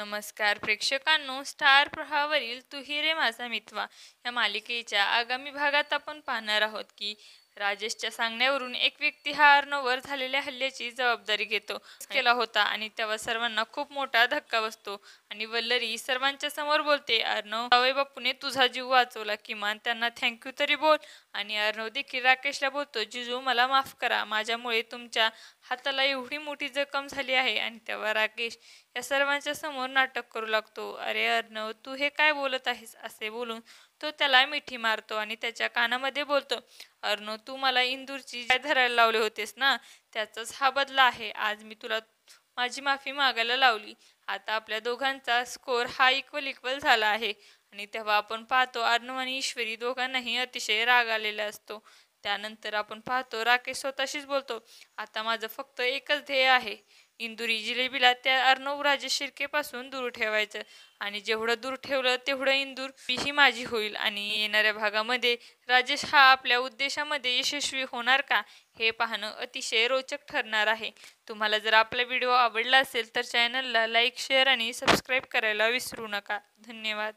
नमस्कार प्रेक्षकांनो, स्टार प्रवाहावरील तू ही रे माझा मितवा या मालिकेच्या आगामी भागात आपण पाहणार आहोत की राजेशच्या सांगण्यावरून एक व्यक्ती हा अर्णववर झालेल्या हल्ल्याची जबाबदारी घेतो केला होता आणि तेव्हा सर्वांना खूप मोठा धक्का बसतो आणि वल्लरी सर्वांच्या समोर बोलते, अर्णव, जावई बापूने तुझा जीव वाचवला, किमान त्यांना थँक्यू तरी बोल. आणि अर्णव देखील राकेशला बोलतो, जिजू मला माफ करा, माझ्यामुळे तुमच्या हाताला एवढी मोठी जखम झाली आहे. आणि तेव्हा राकेश या सर्वांच्या समोर नाटक करू लागतो. अरे अर्णव, तू हे काय बोलत आहेस, असे बोलून तो त्याला मिठी मारतो आणि त्याच्या कानामध्ये बोलतो, अर्णव, तू मला इंदूरची जाय धरायला लावले होतेस ना, त्याचाच हा बदला आहे. आज मी तुला माझी माफी मागायला लावली. आता आपल्या दोघांचा स्कोर हा इक्वल इक्वल झाला आहे. आणि तेव्हा आपण पाहतो अर्णव आणि ईश्वरी दोघांनाही अतिशय राग आलेला असतो. त्यानंतर आपण पाहतो राकेश स्वतःशीच बोलतो, आता माझं फक्त एकच ध्येय आहे, इंदुरी जिलेबीला त्या अर्णव राजेश शिर्केपासून दूर ठेवायचं. आणि जेवढं दूर ठेवलं तेवढं इंदूर ही माझी होईल. आणि येणाऱ्या भागामध्ये राजेश हा आपल्या उद्देशामध्ये यशस्वी होणार का, हे पाहणं अतिशय रोचक ठरणार आहे. तुम्हाला जर आपला व्हिडिओ आवडला असेल तर चॅनलला लाईक, शेअर आणि सबस्क्राईब करायला विसरू नका. धन्यवाद.